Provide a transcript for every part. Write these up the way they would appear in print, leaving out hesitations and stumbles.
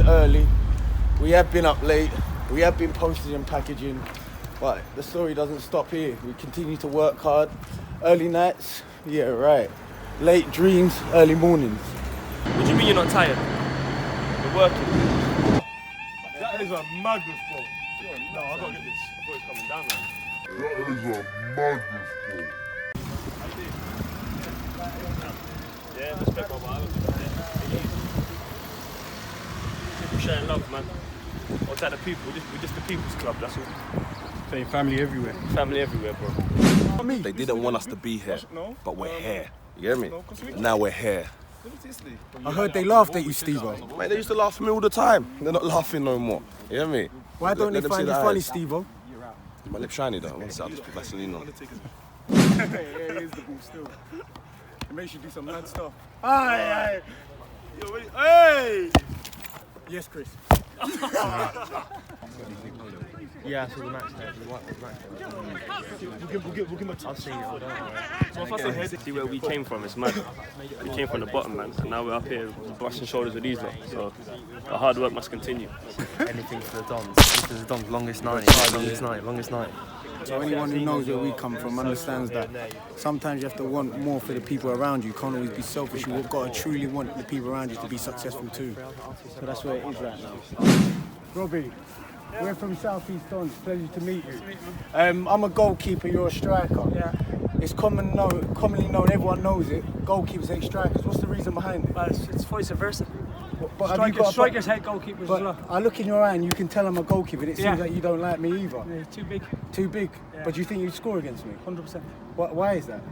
is early. We have been up late. We have been posting and packaging. But the story doesn't stop here. We continue to work hard. Early nights, yeah, right. Late dreams, early mornings. What do you mean you're not tired? You're working. That is a madness, bro. No, I gotta get this. I thought it was coming down, man. That is a madness, bro. Yeah, respect, bro. People sharing love, man. Outside the people, we're just the people's club, that's all. Saying family everywhere. Family everywhere, bro. They didn't want us to be here, but we're here. You get me? Now we're here. I heard they laughed at you, Steve-O. Mate, they used to laugh at me all the time. They're not laughing no more. You get me? Why don't they Let them find see you the funny, eyes. Steve-O? My lip shiny though. One sec, I'll just put Vaseline on. Yeah, it is the ball still. It makes you do some mad stuff. Aye. Yo, wait. Hey! Yes, Chris. Yeah, so the match there. We'll give him a touch. I'll see it. See where we came from, it's mad. We came from the bottom, man, and now we're up here brushing shoulders with these lot. So the hard work must continue. Anything for the DONS. This is the DONS' longest night. Longest night. So anyone who knows where we come from understands that sometimes you have to want more for the people around you. You can't always be selfish. You've got to truly want the people around you to be successful too. So that's where it is right now. Robbie, we're from South East DONS. Pleasure to meet you. I'm a goalkeeper, you're a striker. Yeah. It's commonly known, everyone knows it. Goalkeepers hate strikers. What's the reason behind it? Well, it's vice versa. But have you got Strikers hate goalkeepers as well. I look in your eye and you can tell I'm a goalkeeper, and it seems Yeah. like you don't like me either. Yeah, too big. Too big. Yeah. But do you think you'd score against me? 100%. Why is that?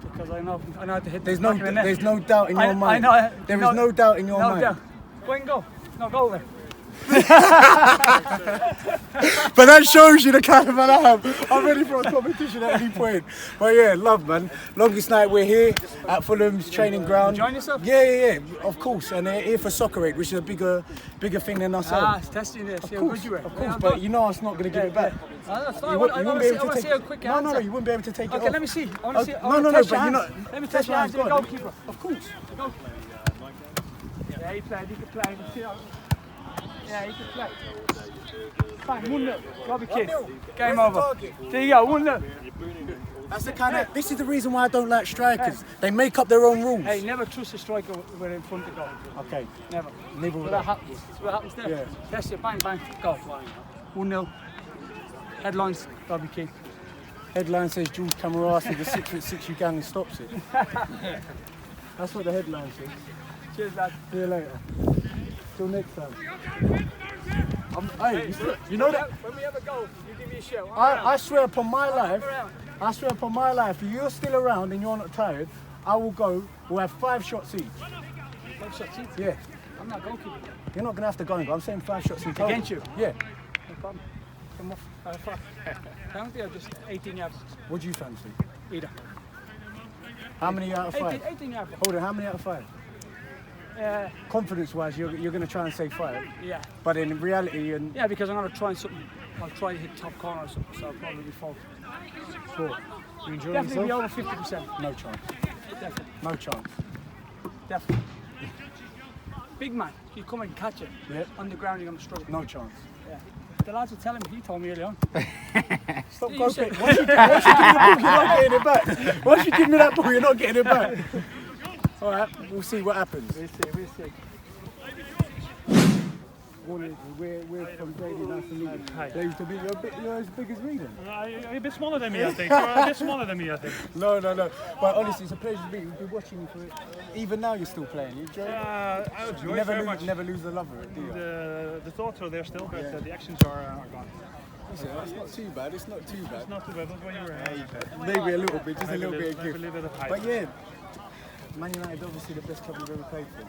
Because I know how to hit There's the no, back of the net. there's no doubt in your mind. I know. There is no doubt in your mind. Doubt. Go and go. No, go there. But that shows you the kind of man I am. I'm ready for a competition at any point. But yeah, love, man. Longest night we're here at Fulham's training ground. Enjoying yourself? Yeah, of course. And they're here for Soccer Aid, which is a bigger thing than ourselves. It's testing this. Of course, but you know it's not going to give it back. That's fine. You I want to see how quick you No, answer. you wouldn't be able to take it off. Okay, let me see. I want to see. No, but you're not. Let me test your hands. The goalkeeper. Of course. The goalkeeper. Yeah, he played. He could play. Yeah, he could play. Bang, 1-0. Robbie Keane. Game over. There you go, 1-0. That's the kind of. This is the reason why I don't like strikers. They make up their own rules. Hey, never trust a striker when in front of goal. Okay. Never. Never So will. that happens. So what happens there? Yeah. Test it, bang, bang, go. 1-0. Headlines, Robbie Keane. Headline says Jules Camarasi, the 6'6" Ugandan stops it. That's what the headline says. Cheers, lad. See you later. Till next time. Hey, you know that? When we have a goal, you give me a shout. I swear upon my life, if you're still around and you're not tired, I will go. We'll have 5 shots each. 5 shots each? Yeah. I'm not goalkeeper. You're not going to have to go and go. I'm saying 5 shots in total. Against you? Yeah. No problem. Come off. Penalty or just 18 yards? What do you fancy? Either. How many out of 5? 18 yards. Hold on, how many out of 5? Confidence-wise, you're going to try and say 5. Yeah. But in reality, Yeah, because I'm going to try something. I'll try to hit top corner or something, so I'll probably be 4. 4. You enjoying Definitely yourself? be over 50%. No chance. Definitely. No chance. Definitely. Big man, you come and catch it. Yep. On the ground, you're going to struggle. No chance. Yeah. The lads were telling me, he told me early on. Stop You going. said- Once you give me the ball, you're not getting it back. Once you give me that ball, you're not getting it back. All right, we'll see what happens. We'll see. We're from Grady, nice to meet you. Pleased to meet you. You're as big as me then. You're a bit smaller than me, I think. You're a bit smaller than me, I think. No. But honestly, it's a pleasure to meet you. We've been watching you for it. Even now, you're still playing. You enjoy it? I enjoy You it very much. never lose the love of it, do you? The thoughts are there still, but the actions are gone. It's not too bad. It's not too bad. It's not too bad, not when you were Maybe a little bit, just a little bit of a gift. little bit of hype. But yeah, Man United obviously the best club you've ever played for.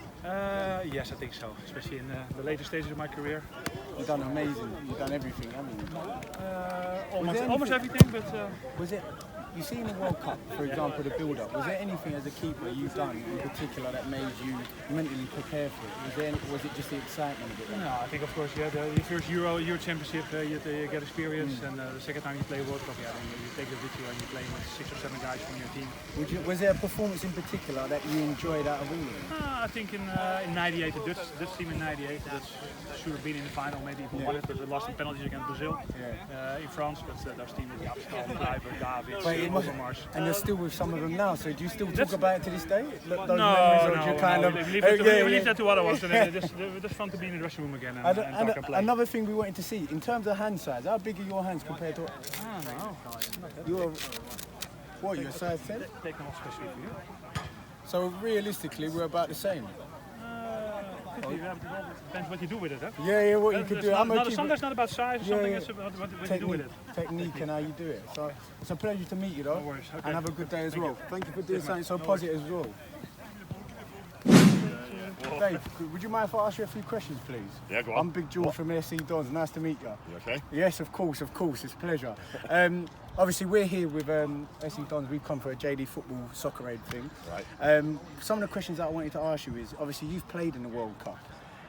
Yes, I think so, especially in the later stages of my career. You've done amazing. You've done everything, haven't you? Almost everything, but Was it you see in the World Cup, for example, the build-up, was there anything as a keeper you've done in particular that made you mentally prepare for it? Was it just the excitement of it? No, I think of course the first Euro Championship you get experience, and the second time you play World Cup, then you take it with you and you play with 6 or 7 guys from your team. Was there a performance in particular that you enjoyed out of England? I think in '98, the Dutch team in '98, that should have been in the final, maybe even won it, but they lost in penalties against Brazil. In France, but those teams with the Abstal, Driver, David, Overmars. And you're still with some of them now, so do you still talk about it to this day? Those No, we leave that to other ones, and it's just fun to be in the dressing room again and talk and play. Another thing we wanted to see, in terms of hand size, how big are your hands compared to... You're a size 10? Take them off especially for you. So realistically, we're about the same. Depends what you do with it, huh? Yeah, what you could do. Sometimes it's not about size, something it's about what you do with it. Technique and how you do it. So it's a pleasure to meet you, though. No worries. Okay. And have a good day as well. Thank you for doing something so positive as well. Dave, would you mind if I ask you a few questions, please? Yeah, go on. I'm Big George from SC DONS. Nice to meet you. You okay? Yes, of course. It's a pleasure. Obviously, we're here with SC DONS. We've come for a JD football soccer aid thing. Right. Some of the questions that I wanted to ask you is, obviously, you've played in the World Cup.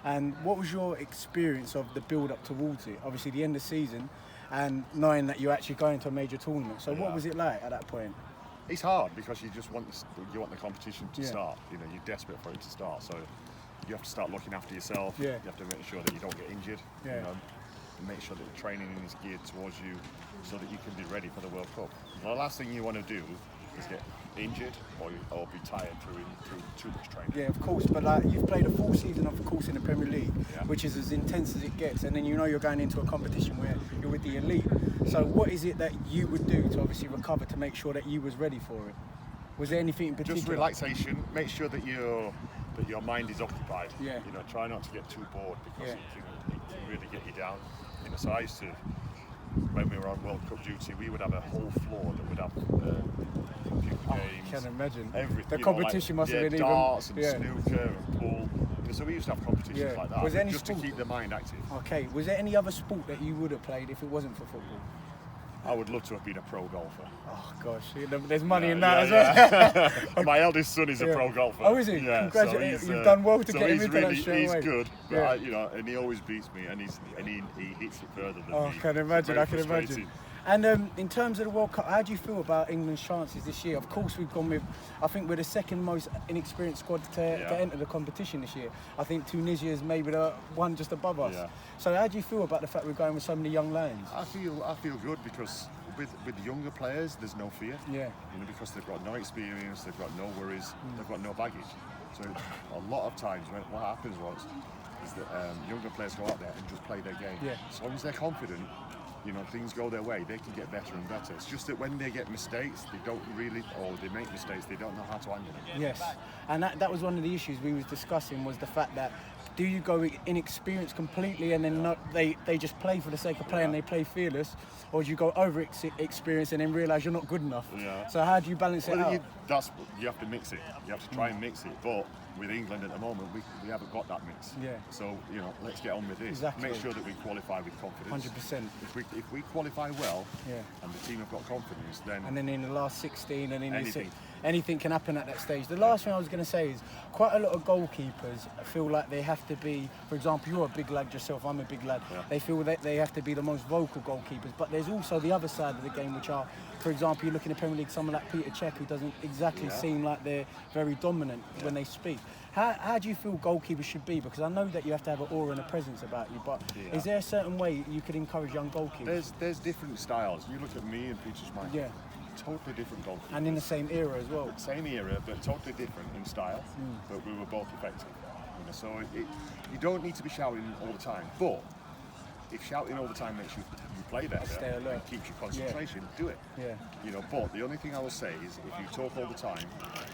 And what was your experience of the build-up towards it? Obviously, the end of the season, and knowing that you're actually going to a major tournament. So what was it like at that point? It's hard because you just want the competition to start. You know, you're desperate for it to start. So you have to start looking after yourself. Yeah. You have to make sure that you don't get injured. Yeah. You know, and make sure that the training is geared towards you so that you can be ready for the World Cup. The last thing you want to do is get injured or be tired through too much training. Yeah, of course, but like you've played a full season, of course, in the Premier League, which is as intense as it gets, and then you know you're going into a competition where you're with the elite. So what is it that you would do to obviously recover to make sure that you was ready for it? Was there anything in particular? Just relaxation. Make sure that your mind is occupied. Yeah. You know, try not to get too bored because it can really get you down. You know, so I used to, when we were on World Cup duty, we would have a whole floor that would have computer games. I can imagine. Everything. The competition must have been darts even... and snooker and pool. So we used to have competitions like that. Was there any just sport? To keep the mind active. Okay. Was there any other sport that you would have played if it wasn't for football? I would love to have been a pro golfer. Oh gosh, there's money in that as well. My eldest son is a pro golfer. Oh, is he? Yeah, congratulations! You've done well to get him into that straight he's away. Good, but and he always beats me, and he hits it further than me. I can imagine. I can imagine. And in terms of the World Cup, how do you feel about England's chances this year? Of course, we've gone with, I think we're the second most inexperienced squad to enter the competition this year. I think Tunisia is maybe the one just above us. Yeah. So how do you feel about the fact we're going with so many young lions? I feel good because with younger players, there's no fear. Yeah. You know, because they've got no experience, they've got no worries, they've got no baggage. So a lot of times, what happens is that younger players go out there and just play their game. Yeah. As long as they're confident, you know, things go their way, they can get better and better. It's just that when they get mistakes, they don't really, or they make mistakes, they don't know how to handle them. Yes, and that was one of the issues we was discussing, was the fact that do you go inexperienced completely and then they just play for the sake of playing, they play fearless, or do you go over experienced and then realise you're not good enough? Yeah. So how do you balance it out? You have to mix it. You have to try and mix it, but with England at the moment, we haven't got that mix. Yeah. So, you know, let's get on with this. Exactly. Make sure that we qualify with confidence. 100%. If we qualify well, yeah, and the team have got confidence, then... And then in the last 16, and in anything can happen at that stage. The last thing I was going to say is quite a lot of goalkeepers feel like they have to be, for example, you're a big lad yourself, I'm a big lad. Yeah. They feel that they have to be the most vocal goalkeepers, but there's also the other side of the game, which are, for example, you look in the Premier League, someone like Peter Cech, who doesn't exactly seem like they're very dominant when they speak. How do you feel goalkeepers should be? Because I know that you have to have an aura and a presence about you, but is there a certain way you could encourage young goalkeepers? There's different styles. You look at me and Peter Schmeichel. Yeah. Totally different goalkeepers. And in the same era as well. Same era, but totally different in style. But we were both effective. You know, so you don't need to be shouting all the time. But if shouting all the time makes you play better, stay alert, and keeps your concentration, do it. Yeah. You know, but the only thing I will say is if you talk all the time,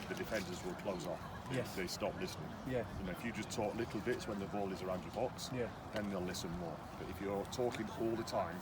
the defenders will close off. Yes. They stop listening. Yeah. You know, if you just talk little bits when the ball is around your box, then they'll listen more. But if you're talking all the time,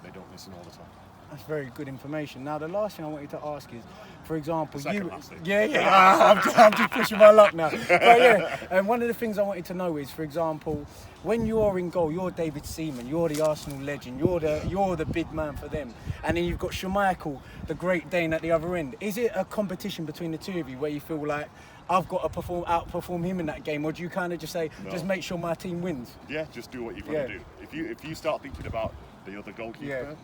they don't listen all the time. That's very good information. Now, the last thing I wanted to ask is, for example, Second last thing. I'm just pushing my luck now. But yeah, and one of the things I wanted to know is, for example, when you're in goal, you're David Seaman, you're the Arsenal legend, you're the big man for them, and then you've got Schmeichel, the Great Dane, at the other end. Is it a competition between the two of you where you feel like I've got to outperform him in that game, or do you kind of just say, just make sure my team wins? Yeah, just do what you've got to do. If you start thinking about the other goalkeeper,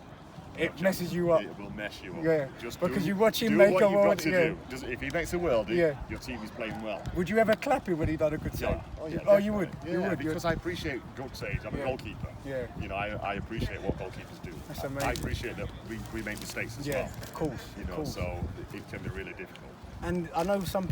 it messes you up. It will mess you up. Yeah, just because do, you watch him do make what a you've got world. to do. If he makes a worldie, your team is playing well. Would you ever clap him when he done a good save? Oh, you would. Yeah, you would. because I appreciate good saves. I'm a goalkeeper. Yeah. You know, I appreciate what goalkeepers do. That's amazing. I appreciate that we make mistakes as well. Yeah, of course. You know, so it can be really difficult. And I know some.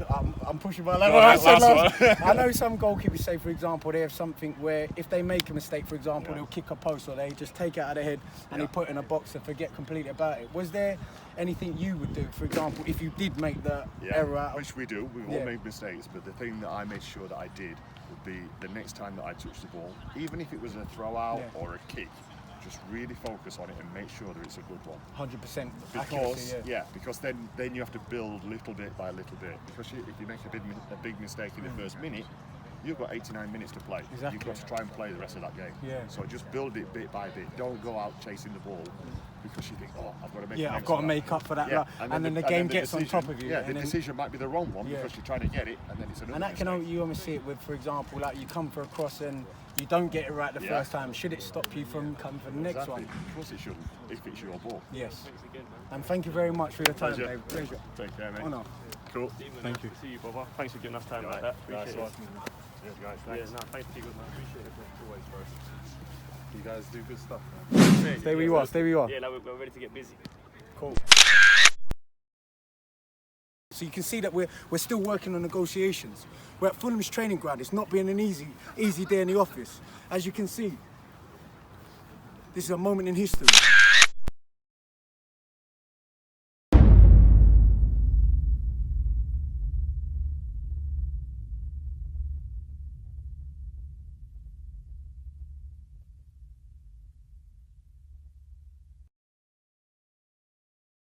I'm pushing my luck. I know some goalkeepers say, for example, they have something where if they make a mistake, for example, they'll kick a post or they just take it out of their head and they put it in a box and forget completely about it. Was there anything you would do, for example, if you did make the error out? Which we do. We all make mistakes, but the thing that I made sure that I did would be the next time that I touched the ball, even if it was a throw out or a kick, just really focus on it and make sure that it's a good one. 100% Because accuracy, because then you have to build little bit by little bit. Because if you make a big mistake in the first minute, you've got 89 minutes to play. Exactly. You've got to try and play the rest of that game. Yeah. So just build it bit by bit. Don't go out chasing the ball because you think, oh, I've got to make. I've got to make up for that. Yeah. And then the game gets on top of you. Yeah, the decision might be the wrong one because you're trying to get it, and then it's another. And that can only, you almost see it with, for example, like you come for a cross and you don't get it right the first time. Should it stop you from coming for the next one? Of course it shouldn't, if it's your ball. Yes. And thank you very much for your time, Pleasure. Dave. Pleasure. Take care, mate. Honour. Cool. Thank you. See you, brother. Thanks for giving us time like that. Appreciate it. Cheers, guys. Thanks. Yeah, no, thanks for being good, man. Appreciate it. Always, bro. You guys do good stuff, man. Stay where you are. Stay where you are. Yeah, now we're ready to get busy. Cool. So you can see that we're still working on negotiations. We're at Fulham's training ground. It's not been an easy day in the office. As you can see, this is a moment in history.